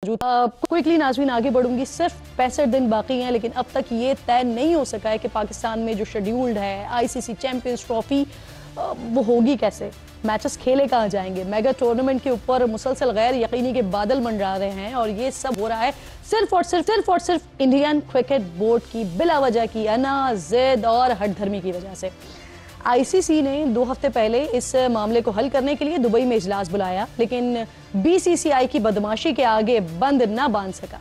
Quickly नाज़रीन आगे बढ़ूंगी। सिर्फ 65 दिन बाकी हैं, लेकिन अब तक ये तय नहीं हो सका है कि पाकिस्तान में जो शेड्यूल्ड है आईसीसी चैंपियंस ट्रॉफी वो होगी कैसे, मैचेस खेले कहाँ जाएंगे। मेगा टूर्नामेंट के ऊपर मुसलसल गैर यकीनी के बादल मंडरा रहे हैं और ये सब हो रहा है सिर्फ और सिर्फ इंडियन क्रिकेट बोर्ड की बिलावजह की अना जिद और हठधर्मी की वजह से। आईसीसी ने 2 हफ्ते पहले इस मामले को हल करने के लिए दुबई में इजलास बुलाया, लेकिन बीसीसीआई की बदमाशी के आगे बंद ना बांध सका।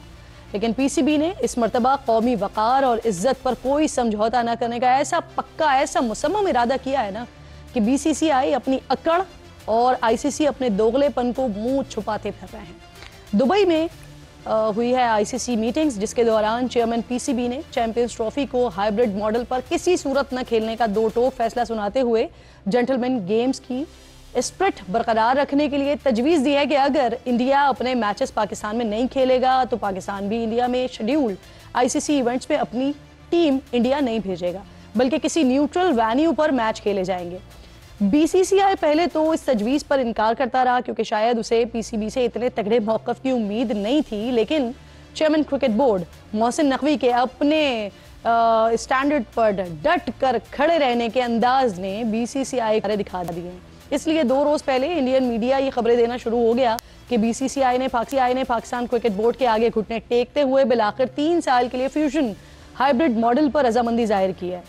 लेकिन पीसीबी ने इस मर्तबा कौमी वक़ार और इज्जत पर कोई समझौता ना करने का ऐसा पक्का, ऐसा मुसम्मम इरादा किया है ना कि बीसीसीआई अपनी अकड़ और आईसीसी अपने दोगलेपन को मुंह छुपाते फिर रहे हैं। दुबई में हुई है आईसीसी मीटिंग्स, जिसके दौरान चेयरमैन पीसीबी ने चैंपियंस ट्रॉफी को हाइब्रिड मॉडल पर किसी सूरत न खेलने का दो टोक फैसला सुनाते हुए जेंटलमैन गेम्स की स्प्रिट बरकरार रखने के लिए तजवीज़ दी है कि अगर इंडिया अपने मैचेस पाकिस्तान में नहीं खेलेगा तो पाकिस्तान भी इंडिया में शेड्यूल्ड आईसीसी इवेंट्स में अपनी टीम इंडिया नहीं भेजेगा, बल्कि किसी न्यूट्रल वेन्यू पर मैच खेले जाएंगे। बीसीसीआई पहले तो इस तजवीज़ पर इनकार करता रहा क्योंकि शायद उसे पीसीबी से इतने तगड़े मौक़िफ़ की उम्मीद नहीं थी, लेकिन chairman cricket board Mohsin Naqvi के अपने स्टैंडर्ड पर डट कर खड़े रहने के अंदाज ने बीसीसीआई को दिखा दिए। इसलिए 2 रोज़ पहले इंडियन मीडिया ये खबरें देना शुरू हो गया कि बीसीसीआई ने पाकिस्तान क्रिकेट बोर्ड के आगे घुटने टेकते हुए बिलाखिर 3 साल के लिए फ्यूजन हाइब्रिड मॉडल पर रजामंदी जाहिर की है।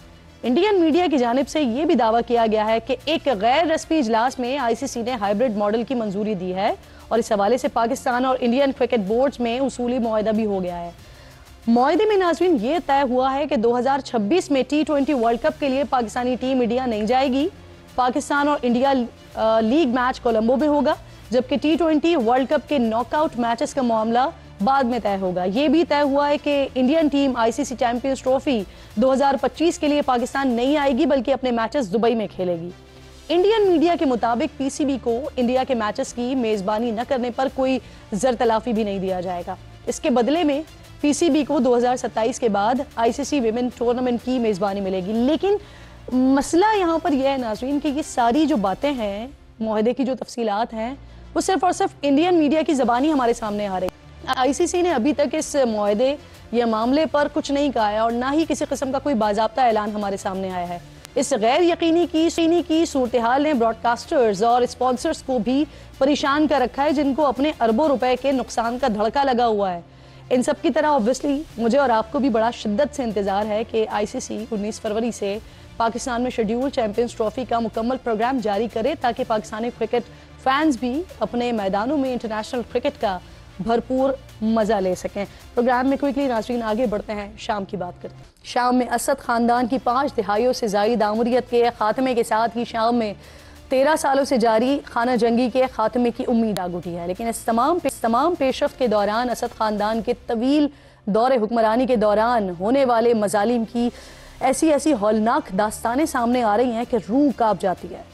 इंडियन मीडिया की जानिब से ये भी दावा किया गया है कि एक गैर रस्मी इजलास में आईसीसी ने हाइब्रिड मॉडल की मंजूरी दी है और इस हवाले से पाकिस्तान और इंडियन क्रिकेट बोर्ड्स में उसूली मुआहदा भी हो गया है। मुआहदे में नाज़रीन ये तय हुआ है कि 2026 में T20 वर्ल्ड कप के लिए पाकिस्तानी टीम इंडिया नहीं जाएगी। पाकिस्तान और इंडिया लीग मैच कोलंबो में होगा, जबकि T20 वर्ल्ड कप के नॉकआउट मैचेस का मामला बाद में तय होगा। ये भी तय हुआ है कि Indian team ICC champions trophy 2025 के लिए पाकिस्तान नहीं आएगी, बल्कि अपने मैचेस दुबई में खेलेगी। इंडियन मीडिया के मुताबिक पीसीबी को इंडिया के मैचेस की मेज़बानी न करने पर कोई ज़र-तलाफी भी नहीं दिया जाएगा। इसके बदले में पीसीबी को 2027 के बाद आईसीसी विमेन टूर्नामेंट की मेज़बानी मिलेगी। लेकिन मसला यहाँ पर यह है नाज़रीन कि ये सारी जो बातें हैं, मुआहदे की जो तफसीलात हैं, वो सिर्फ और सिर्फ इंडियन मीडिया की ज़बानी हमारे सामने आ रही है। आईसीसी ने अभी तक इस मुआहदे या मामले पर कुछ नहीं कहा है और ना ही किसी किस्म का कोई बाज़ाब्ता ऐलान हमारे सामने आया है। इस गैर यकीनी की सूरत हाल ने ब्रॉडकास्टर्स और स्पॉन्सर्स को भी परेशान कर रखा है, जिनको अपने अरबों रुपए के नुकसान का धड़का लगा हुआ है। इन सब की तरह ऑब्वियसली मुझे और आपको भी बड़ा शिद्दत से इंतज़ार है कि आईसीसी 19 फरवरी से पाकिस्तान में शेड्यूल चैंपियंस ट्रॉफी का मुकम्मल प्रोग्राम जारी करे, ताकि पाकिस्तानी क्रिकेट फैंस भी अपने मैदानों में इंटरनेशनल क्रिकेट का भरपूर मज़ा ले सकें। प्रोग्राम में क्विकली नाज़रीन आगे बढ़ते हैं, शाम की बात करते हैं। शाम में असद ख़ानदान की 5 दिहाइयों से ज़ायद आमरीत के ख़ात्मे के साथ ही शाम में 13 सालों से जारी खाना जंगी के ख़ात्मे की उम्मीद आग उठी है। लेकिन इस तमाम पेशरफ्त के दौरान असद ख़ानदान के तवील दौरे हुक्मरानी के दौरान होने वाले मज़ालिम की ऐसी हौलनाक दास्तानें सामने आ रही हैं कि रूह कांप जाती है।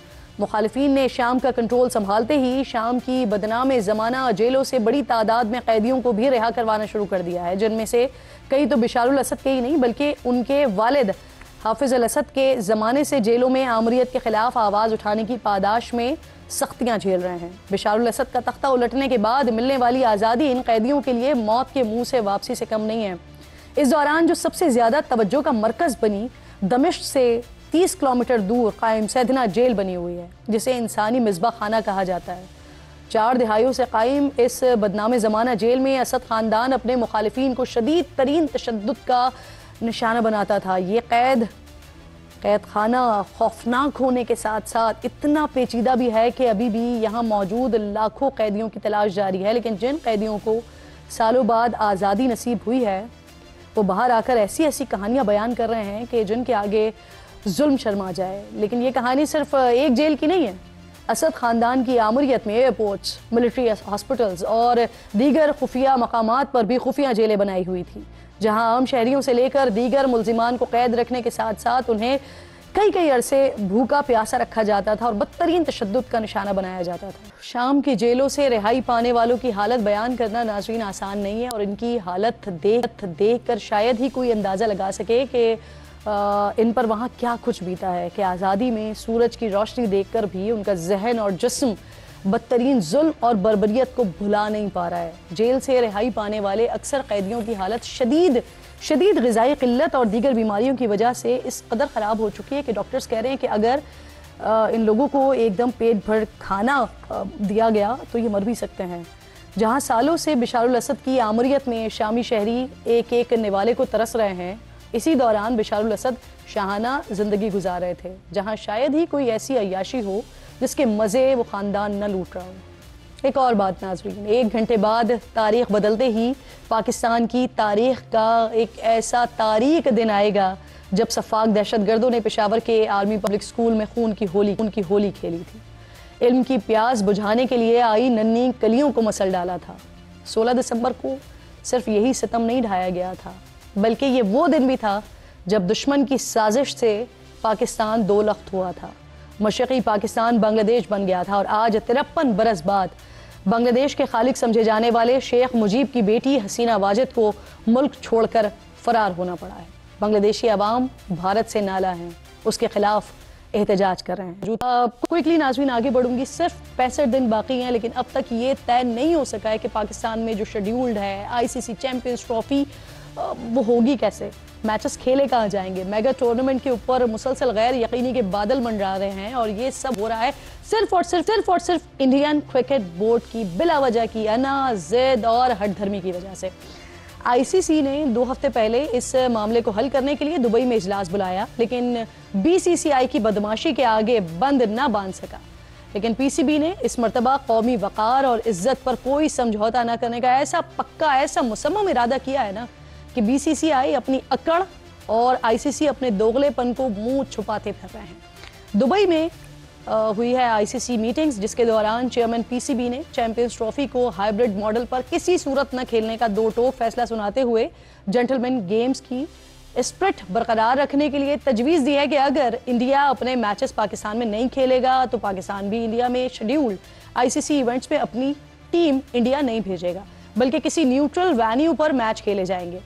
मुखालिफिन ने शाम का कंट्रोल संभालते ही शाम की बदनाम ज़माना जेलों से बड़ी तादाद में कैदियों को भी रिहा करवाना शुरू कर दिया है, जिनमें से कई तो बिशारुल असद के ही नहीं बल्कि उनके वालिद हाफिज़ अल असद के ज़माने से जेलों में आमरीत के ख़िलाफ़ आवाज़ उठाने की पादाश में सख्तियाँ झेल रहे हैं। बिशारुल असद का तख्ता उलटने के बाद मिलने वाली आज़ादी इन कैदियों के लिए मौत के मुँह से वापसी से कम नहीं है। इस दौरान जो सबसे ज़्यादा तवज्जो का मरकज़ बनी दमिश्क से 30 किलोमीटर दूर कायम सैदना जेल बनी हुई है, जिसे इंसानी मिज़बाह खाना कहा जाता है। 4 दिहाइयों से कायम इस बदनाम ज़माना जेल में असद ख़ानदान अपने मुखालिफिन को शदीद तरीन तशद्दुद का निशाना बनाता था। ये कैद खाना खौफनाक होने के साथ साथ इतना पेचीदा भी है कि अभी भी यहाँ मौजूद लाखों कैदियों की तलाश जारी है। लेकिन जिन कैदियों को सालों बाद आज़ादी नसीब हुई है, वो बाहर आकर ऐसी कहानियाँ बयान कर रहे हैं कि जिनके आगे जुल्म शर्मा जाए। लेकिन ये कहानी सिर्फ एक जेल की नहीं है। असद ख़ानदान की आमरीत में एयरपोर्ट्स, मिलिट्री हॉस्पिटल्स और दीगर खुफिया मकामात पर भी खुफिया जेलें बनाई हुई थी, जहां आम शहरियों से लेकर दीगर मुल्जिमान को कैद रखने के साथ साथ उन्हें कई अरसे भूखा प्यासा रखा जाता था और बदतरीन तशद्दुद का निशाना बनाया जाता था। शाम की जेलों से रिहाई पाने वालों की हालत बयान करना नाज़रीन आसान नहीं है और इनकी हालत देख कर शायद ही कोई अंदाज़ा लगा सके कि इन पर वहाँ क्या कुछ बीता है, कि आज़ादी में सूरज की रोशनी देखकर भी उनका जहन और जिस्म بدترین ظلم اور بربریت کو بھلا نہیں پا رہا ہے۔ جیل سے رہائی پانے والے اکثر قیدیوں کی حالت شدید غذائی قلت اور دیگر بیماریوں کی وجہ سے اس قدر خراب ہو چکی ہے کہ ڈاکٹرز کہہ رہے ہیں کہ اگر ان لوگوں کو ایک دم پیٹ بھر کھانا دیا گیا تو یہ مر بھی سکتے ہیں۔ جہاں سالوں سے بشار الاسد کی آمریت میں شامی شہری ایک نوالے کو ترس رہے ہیں، اسی دوران بشار الاسد شاہانہ زندگی گزار رہے تھے، جہاں شاید ہی کوئی ایسی عیاشی ہو جس کے مزے وہ خاندان نہ لوٹ رہا ہو۔ ایک اور بات ناظرین، 1 گھنٹے بعد تاریخ بدلتے ہی پاکستان کی تاریخ کا ایک ایسا تاریک دن آئے گا جب سفاک دہشت گردوں نے پشاور کے آرمی پبلک سکول میں خون کی ہولی کھیلی تھی۔ علم کی پیاس بجھانے کے لیے آئی ننھی کلیوں کو مسل ڈالا تھا۔ 16 دسمبر کو صرف یہی ستم نہیں ڈھایا گیا تھا، بلکہ یہ وہ دن بھی تھا جب دشمن کی سازش سے پاکستان دو لخت ہوا تھا۔ مشرقی پاکستان بنگلہ دیش بن گیا تھا اور آج 53 برس بعد بنگلہ دیش کے خالق سمجھے جانے والے شیخ مجیب کی بیٹی حسینہ واجد کو ملک چھوڑ کر فرار ہونا پڑا ہے۔ بنگلہ دیشی عوام بھارت سے نالا ہیں، اس کے خلاف احتجاج کر رہے ہیں۔ کوئکلی ناظرین آگے بڑھوں گی، صرف 65 دن باقی ہیں، لیکن اب تک یہ طے نہیں ہو سکا ہے کہ پاکستان میں جو شیڈیولڈ ہے ICC چیمپئنز ٹرافی وہ ہوگی کیسے، میچز کھیلے کہاں جائیں گے۔ میگا ٹورنامنٹ کے اوپر مسلسل غیر یقینی کے بادل منڈرا رہے ہیں اور یہ سب ہو رہا ہے صرف اور صرف انڈین کرکٹ بورڈ کی بلا وجہ کی انا، ضد اور ہٹ دھرمی کی وجہ سے۔ ICC نے 2 ہفتے پہلے اس معاملے کو حل کرنے کے لیے دبئی میں اجلاس بلایا، لیکن BCCI کی بدماشی کے آگے بند نہ باندھ سکا۔ لیکن PCB نے اس مرتبہ قومی وقار اور عزت پر کوئی سمجھوتا نہ کرنے کا ایسا پکا، ایسا مصمم ارادہ کیا ہے نا کہ BCCI اپنی اکڑ اور ICC اپنے دوغلے پن کو منہ چھپاتے پھر رہے ہیں۔ دبئی میں ہوئی ہے ICC میٹنگز، جس کے دوران چیئرمین PCB نے چیمپئنز ٹرافی کو ہائبرڈ ماڈل پر کسی صورت نہ کھیلنے کا 2 ٹوک فیصلہ سناتے ہوئے جنٹلمین گیمز کی اسپرٹ برقرار رکھنے کے لیے تجویز دی ہے کہ اگر انڈیا اپنے میچز پاکستان میں نہیں کھیلے گا تو پاکستان بھی انڈیا میں شیڈیولڈ ICC ایونٹس میں اپنی ٹیم انڈیا نہیں بھیجے گا، بلکہ کسی نیوٹرل وینیو پر میچ کھیلے جائیں گے۔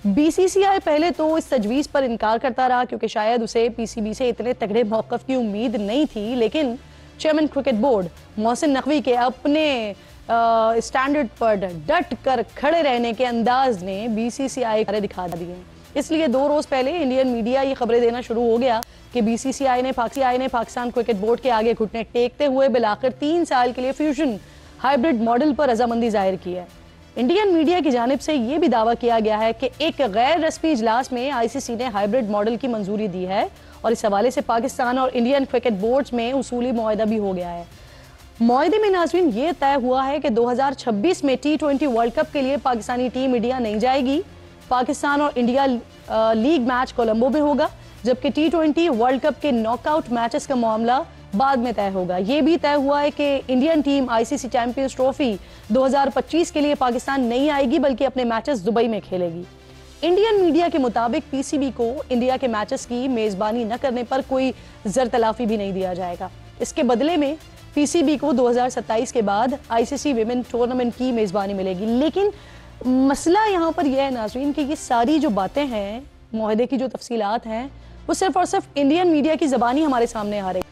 BCCI پہلے تو اس تجویز پر انکار کرتا رہا کیونکہ شاید اسے PCB سے اتنے تگڑے موقف کی امید نہیں تھی، لیکن chairman cricket board Mohsin Naqvi کے اپنے اسٹینڈرڈ پر ڈٹ کر کھڑے رہنے کے انداز نے BCCI کو دکھا دیے۔ اس لیے 2 روز پہلے انڈین میڈیا یہ خبریں دینا شروع ہو گیا کہ BCCI نے پاکستان کرکٹ بورڈ کے آگے گھٹنے ٹیکتے ہوئے بالآخر 3 سال کے لیے فیوژن ہائبرڈ ماڈل پر رضامندی ظاہر کی ہے۔ انڈین میڈیا کی جانب سے یہ بھی دعویٰ کیا گیا ہے کہ ایک غیر رسمی اجلاس میں ICC نے ہائبرڈ ماڈل کی منظوری دی ہے اور اس حوالے سے پاکستان اور انڈین کرکٹ بورڈز میں اصولی معاہدہ بھی ہو گیا ہے۔ معاہدے میں ناظرین یہ طے ہوا ہے کہ 2026 میں T20 ورلڈ کپ کے لیے پاکستانی ٹیم انڈیا نہیں جائے گی۔ پاکستان اور انڈیا لیگ میچ کولمبو میں ہوگا، جبکہ T20 ورلڈ کپ کے ناک آؤٹ میچز کا معاملہ بعد میں طے ہوگا۔ یہ بھی طے ہوا ہے کہ Indian team ICC champions trophy 2025 کے لیے پاکستان نہیں آئے گی، بلکہ اپنے میچز دبئی میں کھیلے گی۔ انڈین میڈیا کے مطابق PCB کو انڈیا کے میچز کی میزبانی نہ کرنے پر کوئی زر تلافی بھی نہیں دیا جائے گا۔ اس کے بدلے میں PCB کو 2027 کے بعد ICC ویمن ٹورنامنٹ کی میزبانی ملے گی۔ لیکن مسئلہ یہاں پر یہ ہے ناظرین کہ یہ ساری جو باتیں ہیں، معاہدے کی جو تفصیلات ہیں، وہ صرف اور صرف انڈین میڈیا کی زبانی ہمارے سامنے آ رہی ہے۔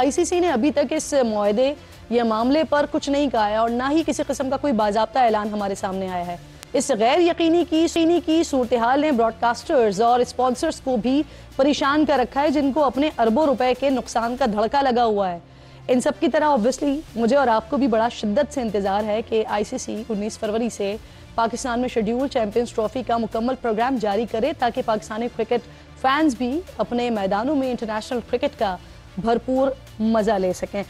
ICC نے ابھی تک اس معاہدے یا معاملے پر کچھ نہیں کہا ہے اور نہ ہی کسی قسم کا کوئی باضابطہ اعلان ہمارے سامنے آیا ہے۔ اس غیر یقینی کی صورتحال نے براڈ کاسٹرز اور اسپانسرز کو بھی پریشان کر رکھا ہے، جن کو اپنے اربوں روپے کے نقصان کا دھڑکا لگا ہوا ہے۔ ان سب کی طرح اوبویسلی مجھے اور آپ کو بھی بڑا شدت سے انتظار ہے کہ ICC 19 فروری سے پاکستان میں شیڈیول چیمپئنز ٹرافی کا مکمل پروگرام جاری کرے تاکہ پاکستانی کرکٹ فینز بھی اپنے میدانوں میں انٹرنیشنل کرکٹ کا بھرپور مزہ لے سکیں۔